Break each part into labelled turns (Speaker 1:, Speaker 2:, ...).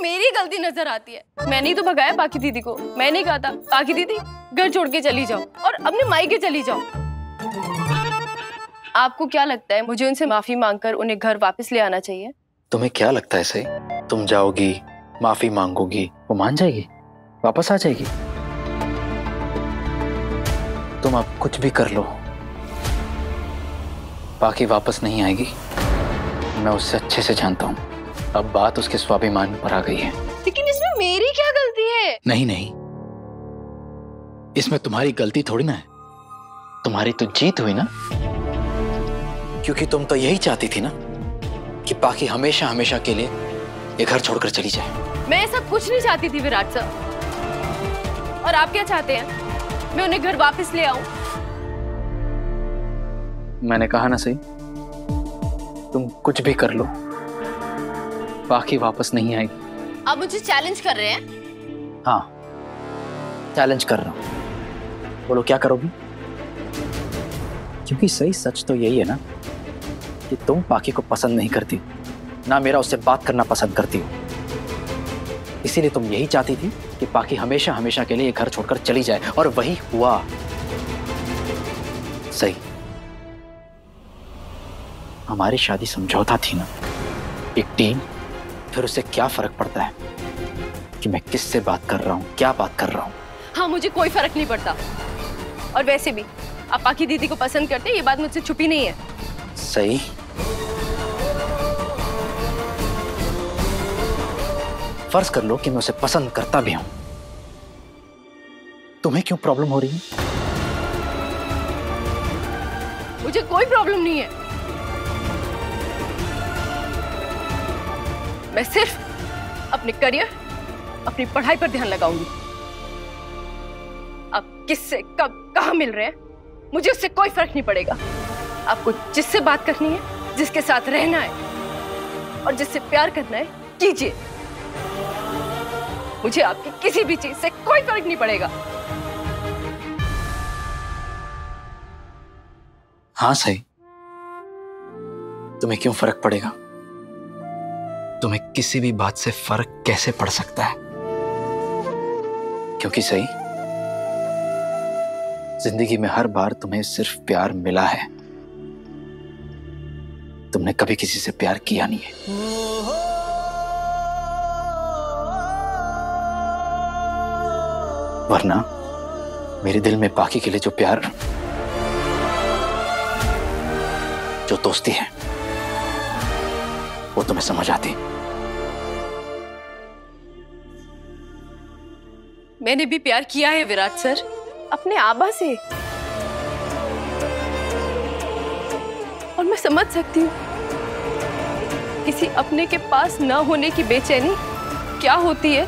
Speaker 1: मेरी गलती नजर आती है। मैंने ही तो भगाया बाकी दीदी को। मैंने ही कहा था बाकी दीदी घर छोड़ के चली जाओ और अपने मायके चली जाओ। आपको क्या लगता है मुझे उनसे माफी मांगकर उन्हें घर वापस ले आना चाहिए?
Speaker 2: तुम्हें क्या लगता है सही, तुम जाओगी, माफी मांगोगी, वो मान जाएगी, वापस आ जाएगी? तुम अब कुछ भी कर लो, बाकी वापस नहीं आएगी। मैं उससे अच्छे से जानता हूँ। अब बात उसके स्वाभिमान पर आ गई है।
Speaker 1: लेकिन इसमें मेरी क्या गलती है?
Speaker 2: नहीं नहीं, इसमें तुम्हारी गलती थोड़ी ना है, तुम्हारी तो जीत हुई ना, क्योंकि तुम तो यही चाहती थी ना कि पाखी हमेशा हमेशा के लिए ये घर छोड़कर चली जाए।
Speaker 1: मैं ऐसा कुछ नहीं चाहती थी विराट सर। और आप क्या चाहते हैं, मैं उन्हें घर वापस ले आऊं?
Speaker 2: मैंने कहा ना सही, तुम कुछ भी कर लो, पाखी वापस नहीं आएगी।
Speaker 1: आप मुझे चैलेंज कर रहे हैं?
Speaker 2: हाँ, चैलेंज कर रहा हूं। बोलो क्या करोगी? क्योंकि सही सच तो यही है ना कि तुम पाखी को पसंद नहीं करती, ना मेरा उससे बात करना पसंद करती हो। इसीलिए तुम यही चाहती थी कि पाखी हमेशा हमेशा के लिए ये घर छोड़कर चली जाए, और वही हुआ। सही, हमारी शादी समझौता थी ना, एक टीम। फिर उससे क्या फर्क पड़ता है कि मैं किससे बात कर रहा हूं, क्या बात कर रहा हूं?
Speaker 1: हाँ, मुझे कोई फर्क नहीं पड़ता। और वैसे भी आप पाखी दीदी को पसंद करते हैं, ये बात मुझसे छुपी नहीं है।
Speaker 2: सही, फर्ज कर लो कि मैं उसे पसंद करता भी हूं, तुम्हें क्यों प्रॉब्लम हो रही है?
Speaker 1: मुझे कोई प्रॉब्लम नहीं है। मैं सिर्फ अपने करियर, अपनी पढ़ाई पर ध्यान लगाऊंगी। आप किससे कब कहां मिल रहे हैं, मुझे उससे कोई फर्क नहीं पड़ेगा। आपको जिससे बात करनी है, जिसके साथ रहना है और जिससे प्यार करना है, कीजिए। मुझे आपकी किसी भी चीज से कोई फर्क नहीं पड़ेगा।
Speaker 2: हाँ सही, तुम्हें क्यों फर्क पड़ेगा? तुम्हें किसी भी बात से फर्क कैसे पड़ सकता है? क्योंकि सही, जिंदगी में हर बार तुम्हें सिर्फ प्यार मिला है, तुमने कभी किसी से प्यार किया नहीं है। वरना मेरे दिल में पाखी के लिए जो प्यार, जो दोस्ती है, वो तुम्हें समझ आती।
Speaker 1: मैंने भी प्यार किया है विराट सर, अपने आबा से। और मैं समझ सकती हूँ किसी अपने के पास न होने की बेचैनी क्या होती है।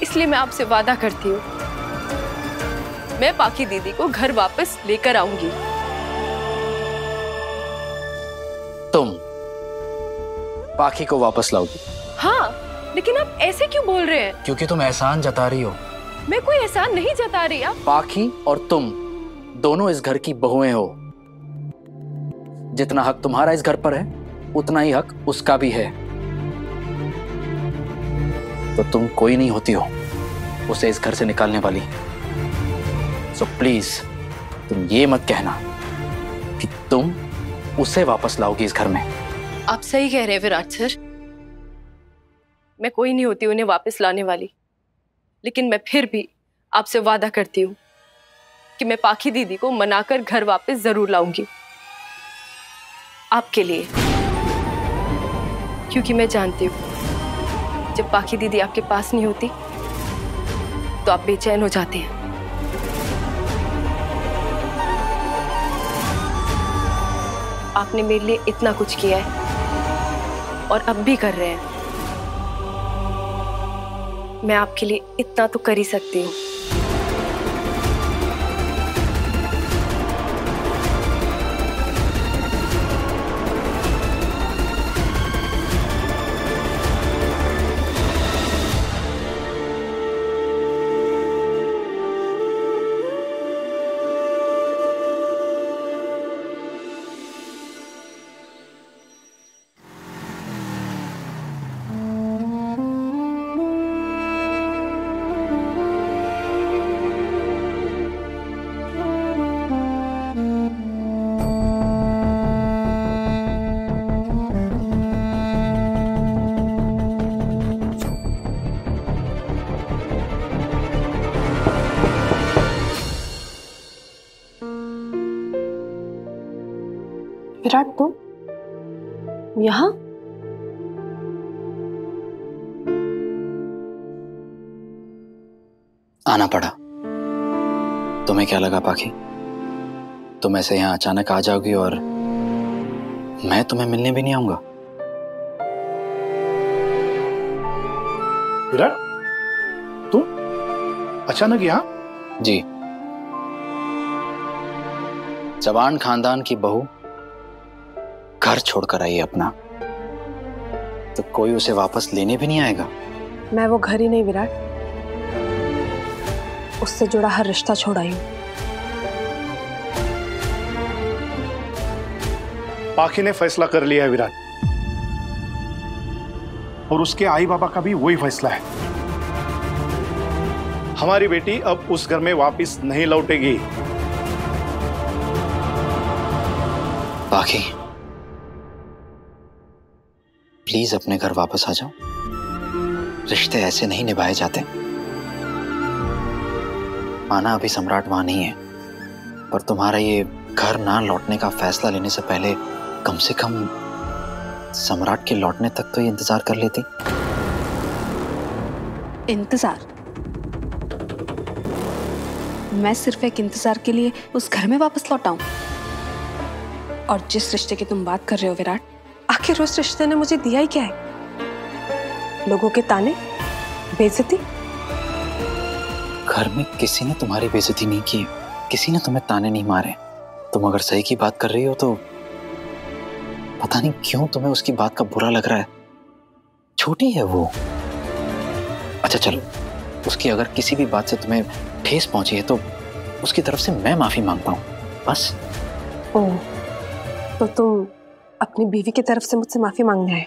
Speaker 1: इसलिए मैं आपसे वादा करती हूँ, मैं पाखी दीदी को घर वापस लेकर आऊंगी।
Speaker 2: तुम पाखी को वापस लाओगी?
Speaker 1: हाँ, लेकिन आप ऐसे क्यों बोल रहे हैं?
Speaker 2: क्योंकि तुम एहसान जता रही हो।
Speaker 1: मैं कोई एहसान नहीं जता रही। आप
Speaker 2: पाखी और तुम दोनों इस घर की बहुएं हो। जितना हक तुम्हारा इस घर पर है, उतना ही हक उसका भी है। तो तुम कोई नहीं होती हो उसे इस घर से निकालने वाली। सो प्लीज तुम ये मत कहना कि तुम उसे वापस लाओगी इस घर में।
Speaker 1: आप सही कह रहे हैं विराट सर, मैं कोई नहीं होती उन्हें वापस लाने वाली। लेकिन मैं फिर भी आपसे वादा करती हूँ कि मैं पाखी दीदी को मनाकर घर वापस जरूर लाऊंगी, आपके लिए। क्योंकि मैं जानती हूँ जब पाखी दीदी आपके पास नहीं होती तो आप बेचैन हो जाते हैं। आपने मेरे लिए इतना कुछ किया है और अब भी कर रहे हैं। मैं आपके लिए इतना तो कर ही सकती हूँ। विराट, तुम यहाँ?
Speaker 2: आना पड़ा। तुम्हें क्या लगा पाखी, तुम ऐसे यहाँ अचानक आ जाओगी और मैं तुम्हें मिलने भी नहीं आऊंगा?
Speaker 3: विराट, तुम अचानक यहाँ?
Speaker 2: जी, चौहान खानदान की बहू घर छोड़कर आई अपना, तो कोई उसे वापस लेने भी नहीं आएगा।
Speaker 1: मैं वो घर ही नहीं विराट, उससे जुड़ा हर रिश्ता छोड़ आई हूँ।
Speaker 3: पाखी ने फैसला कर लिया है विराट, और उसके आई बाबा का भी वही फैसला है। हमारी बेटी अब उस घर में वापस नहीं लौटेगी।
Speaker 2: पाखी, प्लीज अपने घर वापस आ जाओ। रिश्ते ऐसे नहीं निभाए जाते। माना अभी सम्राट वहां नहीं है, पर तुम्हारा ये घर ना लौटने का फैसला लेने से पहले कम से कम सम्राट के लौटने तक तो ये इंतजार कर लेती।
Speaker 4: इंतजार? मैं सिर्फ एक इंतजार के लिए उस घर में वापस लौट आऊं? और जिस रिश्ते की तुम बात कर रहे हो विराट,
Speaker 1: आखिर उस रिश्ते ने मुझे दिया ही क्या है? लोगों के ताने, बेइज्जती।
Speaker 2: घर में किसी ने तुम्हारी बेइज्जती नहीं की, किसी ने तुम्हें ताने नहीं मारे। तुम अगर सही की बात कर रही हो तो पता नहीं क्यों तुम्हें उसकी बात का बुरा लग रहा है। छोटी है वो। अच्छा चलो, उसकी अगर किसी भी बात से तुम्हें ठेस पहुंची है तो उसकी तरफ से मैं माफी मांगता हूं, बस।
Speaker 1: ओह, तो तुम अपनी बीवी की तरफ से मुझसे माफी मांगने आए?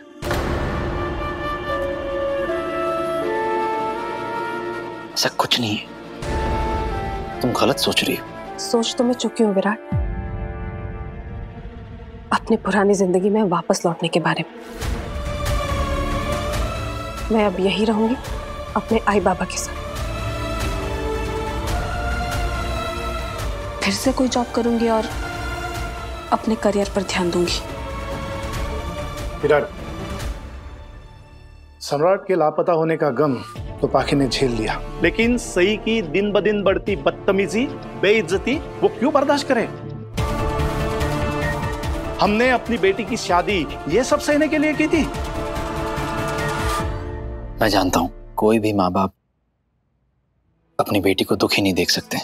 Speaker 2: ऐसा कुछ नहीं है, तुम गलत सोच रही हो।
Speaker 1: सोच तो मैं चुकी हूँ विराट, अपनी पुरानी जिंदगी में वापस लौटने के बारे में। मैं अब यही रहूंगी अपने आई बाबा के साथ।
Speaker 4: फिर से कोई जॉब करूंगी और अपने करियर पर ध्यान दूंगी।
Speaker 3: विराट, सम्राट के लापता होने का गम तो पाखी ने झेल लिया, लेकिन सई की दिन ब दिन बढ़ती बदतमीजी, बेइज्जती वो क्यों बर्दाश्त करे? हमने अपनी बेटी की शादी ये सब सहने के लिए की थी।
Speaker 2: मैं जानता हूं, कोई भी माँ बाप अपनी बेटी को दुखी नहीं देख सकते,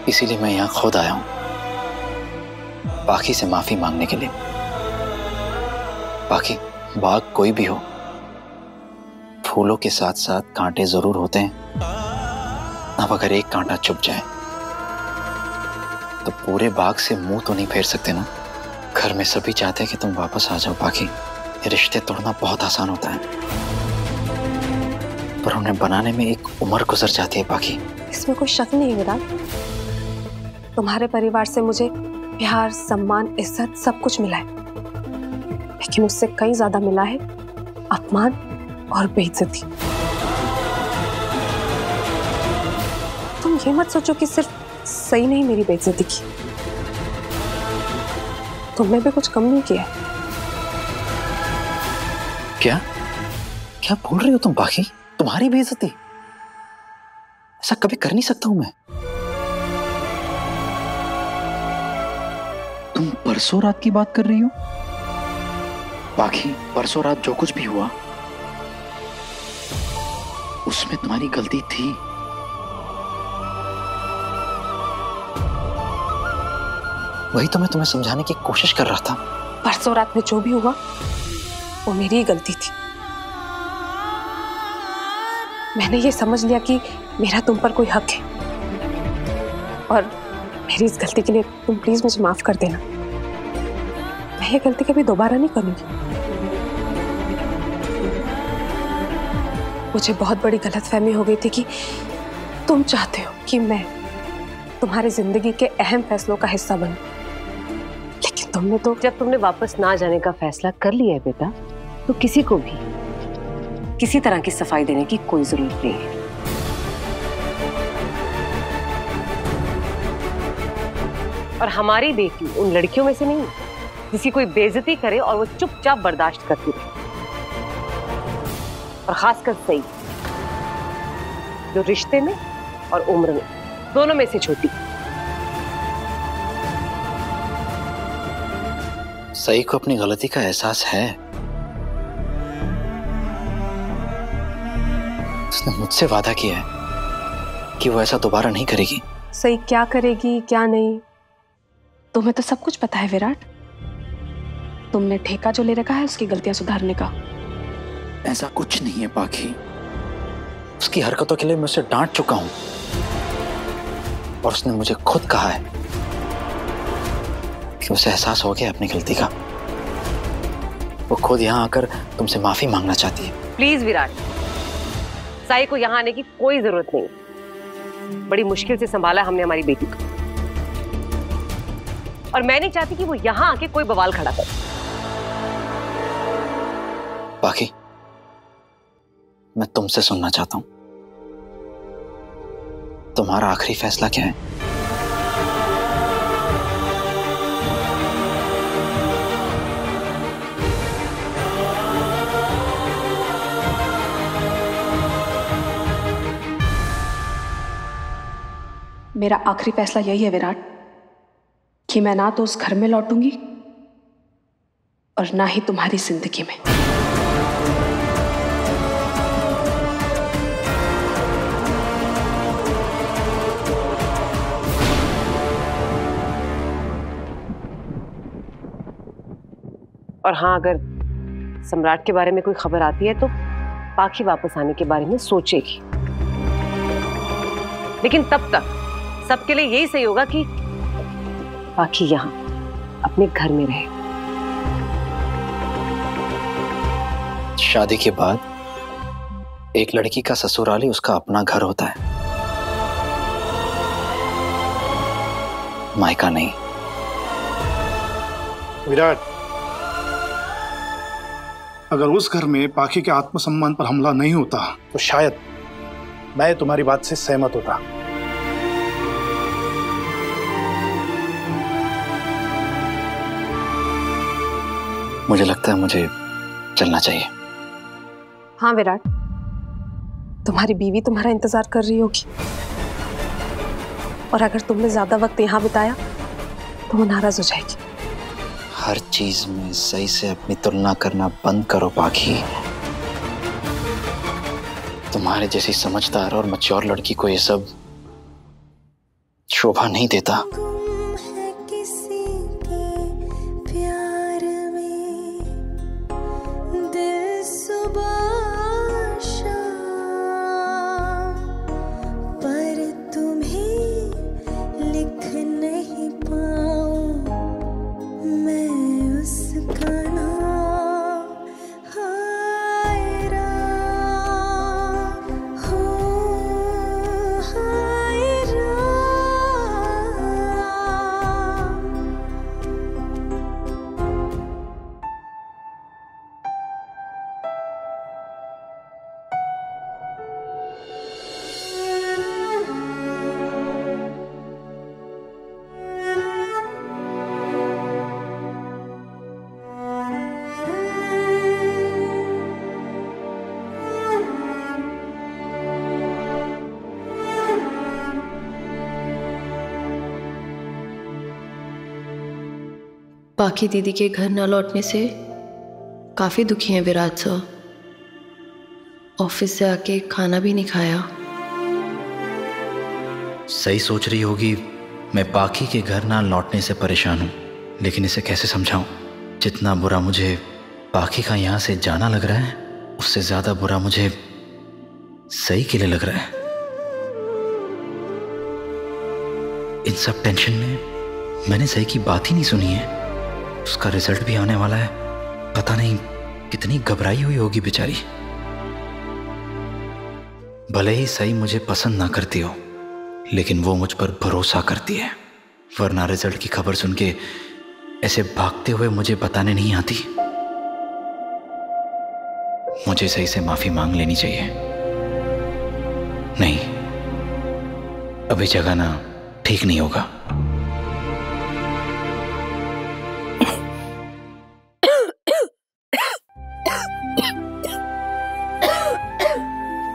Speaker 2: इसीलिए मैं यहां खुद आया हूं पाखी से माफी मांगने के लिए। पाखी, बाग कोई भी हो, फूलों के साथ साथ कांटे जरूर होते हैं। अब अगर एक कांटा चुभ जाए तो पूरे बाग से मुंह तो नहीं फेर सकते ना। घर में सभी चाहते हैं कि तुम वापस आ जाओ पाखी। ये रिश्ते तोड़ना बहुत आसान होता है, पर उन्हें बनाने में एक उम्र गुजर जाती है पाखी।
Speaker 1: इसमें कोई शक नहीं है विराट, तुम्हारे परिवार से मुझे प्यार, सम्मान, इज्जत सब कुछ मिला है, लेकिन उससे कहीं ज्यादा मिला है अपमान और बेइज्जती। तुम ये मत सोचो कि सिर्फ सही नहीं मेरी बेइज्जती की, तुमने भी कुछ कम नहीं किया।
Speaker 2: क्या क्या बोल रही हो तुम पाखी? तुम्हारी बेइज्जती? ऐसा कभी कर नहीं सकता हूं मैं। तुम परसों रात की बात कर रही हो? पाखी, परसों रात जो कुछ भी हुआ उसमें तुम्हारी गलती थी। वही तो मैं तुम्हें समझाने की कोशिश कर रहा था।
Speaker 1: परसों रात में जो भी हुआ वो मेरी ही गलती थी। मैंने ये समझ लिया कि मेरा तुम पर कोई हक है, और मेरी इस गलती के लिए तुम प्लीज मुझे माफ कर देना। मैं ये गलती कभी दोबारा नहीं करूंगी। मुझे बहुत बड़ी गलतफहमी हो गई थी कि तुम चाहते हो कि मैं तुम्हारी जिंदगी के अहम फैसलों का हिस्सा बनूं, लेकिन तुमने तो
Speaker 5: जब तुमने वापस ना जाने का फैसला कर लिया है बेटा, तो किसी को भी किसी तरह की सफाई देने की कोई जरूरत नहीं है। और हमारी बेटी उन लड़कियों में से नहीं जिसकी कोई बेइज्जती करे और वो चुपचाप बर्दाश्त करती रहे। और खासकर सही, जो रिश्ते में और उम्र में दोनों में से छोटी।
Speaker 2: सही को अपनी गलती का एहसास है। उसने मुझसे वादा किया है कि वो ऐसा दोबारा नहीं करेगी।
Speaker 4: सही क्या करेगी क्या नहीं तुम्हें तो सब कुछ पता है विराट। तुमने ठेका जो ले रखा है उसकी गलतियां सुधारने का।
Speaker 2: ऐसा कुछ नहीं है पाखी। उसकी हरकतों के लिए मैं उसे डांट चुका हूं और उसने मुझे खुद कहा है कि उसे एहसास हो गया अपनी गलती का। वो खुद यहां आकर तुमसे माफी मांगना चाहती है।
Speaker 5: प्लीज विराट, साई को यहां आने की कोई जरूरत नहीं। बड़ी मुश्किल से संभाला हमने हमारी बेटी को, और मैं नहीं चाहती कि वो यहां आके कोई बवाल खड़ा करे।
Speaker 2: बाकी मैं तुमसे सुनना चाहता हूं, तुम्हारा आखिरी फैसला क्या है?
Speaker 4: मेरा आखिरी फैसला यही है विराट कि मैं ना तो उस घर में लौटूंगी और ना ही तुम्हारी जिंदगी में।
Speaker 5: और हाँ, अगर सम्राट के बारे में कोई खबर आती है तो पाखी वापस आने के बारे में सोचेगी, लेकिन तब तक सबके लिए यही सही होगा कि पाखी यहां अपने घर में रहे।
Speaker 2: शादी के बाद एक लड़की का ससुराल ही उसका अपना घर होता है, मायका नहीं।
Speaker 3: विराट, अगर उस घर में पाखी के आत्मसम्मान पर हमला नहीं होता तो शायद मैं तुम्हारी बात से सहमत होता।
Speaker 2: मुझे लगता है मुझे चलना चाहिए।
Speaker 4: हाँ विराट, तुम्हारी बीवी तुम्हारा इंतजार कर रही होगी, और अगर तुमने ज्यादा वक्त यहाँ बिताया तो वो नाराज हो जाएगी।
Speaker 2: हर चीज में सही से अपनी तुलना करना बंद करो पाखी। तुम्हारे जैसी समझदार और मैच्योर लड़की को ये सब शोभा नहीं देता।
Speaker 1: पाखी दीदी के घर न लौटने से काफ़ी दुखी हैं विराट सर। ऑफिस से आके खाना भी नहीं खाया।
Speaker 2: सही सोच रही होगी मैं पाखी के घर ना लौटने से परेशान हूँ, लेकिन इसे कैसे समझाऊं? जितना बुरा मुझे पाखी का यहाँ से जाना लग रहा है, उससे ज़्यादा बुरा मुझे सही के लिए लग रहा है। इन सब टेंशन में मैंने सही की बात ही नहीं सुनी है। उसका रिजल्ट भी आने वाला है, पता नहीं कितनी घबराई हुई होगी बेचारी। भले ही सही मुझे पसंद ना करती हो, लेकिन वो मुझ पर भरोसा करती है, वरना रिजल्ट की खबर सुन के ऐसे भागते हुए मुझे बताने नहीं आती। मुझे सही से माफी मांग लेनी चाहिए। नहीं, अभी जगाना ठीक नहीं होगा।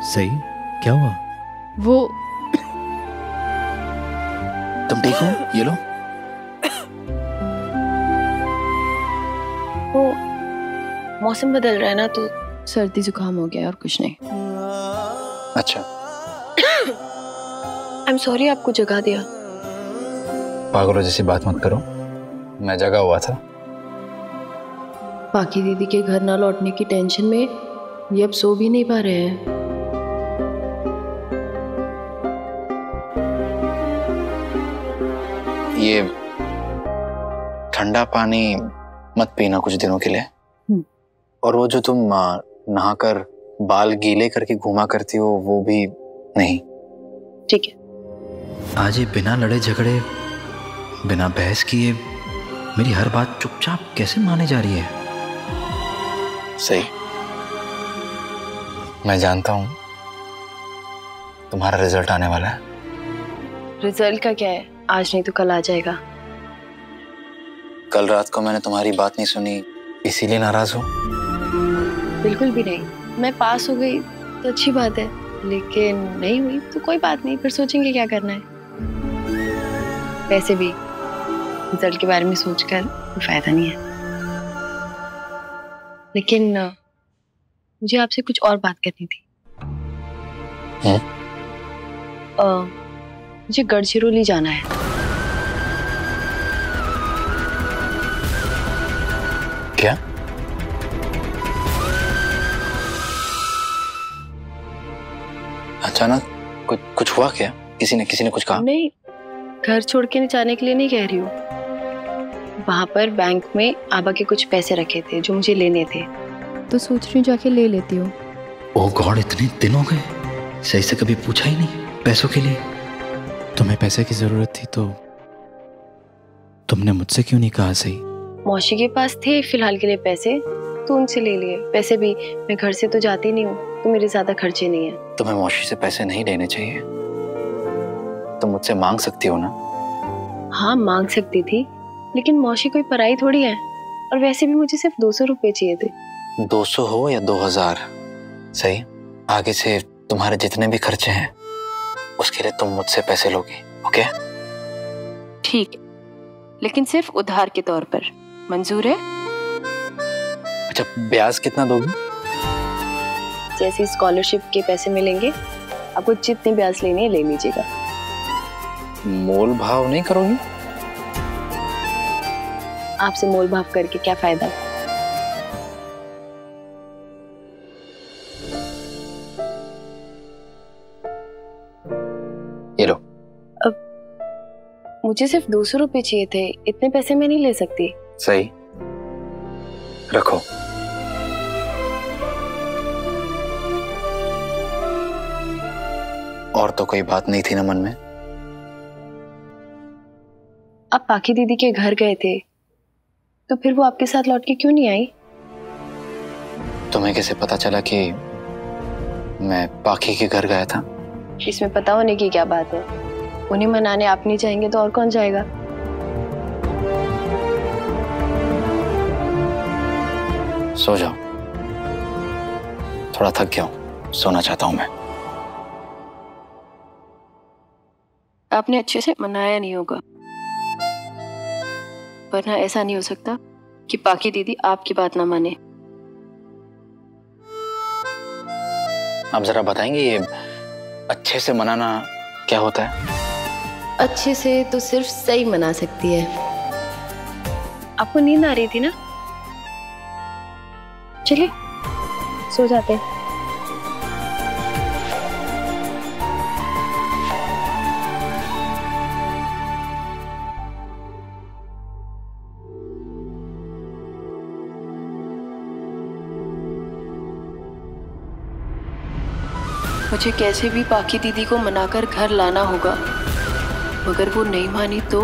Speaker 2: सही, क्या हुआ?
Speaker 1: वो
Speaker 2: तुम ठीक हो? ये लो।
Speaker 1: वो मौसम बदल रहा है ना, तो सर्दी जुकाम हो गया और कुछ नहीं।
Speaker 2: अच्छा।
Speaker 1: आई एम सॉरी आपको जगा दिया।
Speaker 2: पागलों जैसी बात मत करो, मैं जगा हुआ था।
Speaker 1: बाकी दीदी के घर ना लौटने की टेंशन में ये अब सो भी नहीं पा रहे हैं।
Speaker 2: ये ठंडा पानी मत पीना कुछ दिनों के लिए। और वो जो तुम नहाकर बाल गीले करके घूमा करती हो वो भी नहीं।
Speaker 1: ठीक है।
Speaker 2: आज ये बिना लड़े झगड़े, बिना बहस किए मेरी हर बात चुपचाप कैसे माने जा रही है? सही, मैं जानता हूं तुम्हारा रिजल्ट आने वाला है।
Speaker 1: रिजल्ट का क्या है, आज नहीं तो कल आ जाएगा।
Speaker 2: कल रात को मैंने तुम्हारी बात नहीं सुनी, इसीलिए नाराज हो?
Speaker 1: बिल्कुल भी नहीं, मैं पास हो गई तो अच्छी बात है, लेकिन नहीं हुई तो कोई बात नहीं, फिर सोचेंगे क्या करना है। वैसे भी रिजल्ट के बारे में सोचकर कोई फायदा नहीं है। लेकिन मुझे आपसे कुछ और बात करनी थी। मुझे गढ़चिरौली जाना है।
Speaker 2: क्या? अचानक कुछ हुआ क्या? किसी ने कुछ कहा?
Speaker 1: नहीं, घर छोड़ के जाने के लिए नहीं कह रही हूँ। वहां पर बैंक में आबा के कुछ पैसे रखे थे जो मुझे लेने थे, तो सोच रही हूँ जाके ले लेती हूँ।
Speaker 2: ओह गॉड, इतने दिन हो गए, सही से कभी पूछा ही नहीं पैसों के लिए। तुम्हें पैसे की जरूरत थी तो तुमने मुझसे क्यों नहीं कहा? सही,
Speaker 1: मौसी के पास थे फिलहाल के लिए पैसे, तो उनसे ले लिए। वैसे भी मैं घर से तो जाती नहीं हूँ, तो मेरे ज्यादा खर्चे नहीं है।
Speaker 2: तुम्हें मौसी से पैसे नहीं लेने चाहिए, तुम मुझसे मांग सकती हो ना।
Speaker 1: हाँ मांग सकती थी, लेकिन मौसी कोई पराई थोड़ी है, और वैसे भी मुझे सिर्फ 200 रुपए चाहिए थे।
Speaker 2: 200 हो या 2000, सही, आगे से तुम्हारे जितने भी खर्चे हैं उसके लिए तुम मुझसे पैसे लोगी, ओके?
Speaker 1: ठीक है, लेकिन सिर्फ उधार के तौर पर। मंजूर है?
Speaker 2: अच्छा, ब्याज कितना दोगी?
Speaker 1: जैसे स्कॉलरशिप के पैसे मिलेंगे, आपको जितनी ब्याज लेनी है ले लीजिएगा।
Speaker 2: मोल भाव नहीं करोगी?
Speaker 1: आपसे मोल भाव करके क्या फायदा?
Speaker 2: ये लो।
Speaker 1: अब मुझे सिर्फ 200 रुपए चाहिए थे, इतने पैसे मैं नहीं ले सकती।
Speaker 2: सही, रखो। और तो कोई बात नहीं थी ना मन में?
Speaker 1: आप पाखी दीदी के घर गए थे, तो फिर वो आपके साथ लौट के क्यों नहीं आई?
Speaker 2: तुम्हें कैसे पता चला कि मैं पाखी के घर गया था?
Speaker 1: इसमें पता होने की क्या बात है? उन्हें मनाने आप नहीं जाएंगे तो और कौन जाएगा?
Speaker 2: सो जाओ, थोड़ा थक गया हूं, सोना चाहता हूं मैं।
Speaker 1: आपने अच्छे से मनाया नहीं होगा, वरना ऐसा नहीं हो सकता कि पाखी दीदी आपकी बात ना माने।
Speaker 2: आप जरा बताएंगे ये अच्छे से मनाना क्या होता है?
Speaker 1: अच्छे से तो सिर्फ सही मना सकती है। आपको नींद आ रही थी ना? चलिए सो जाते हैं। मुझे कैसे भी पाखी दीदी को मनाकर घर लाना होगा, मगर वो नहीं मानी तो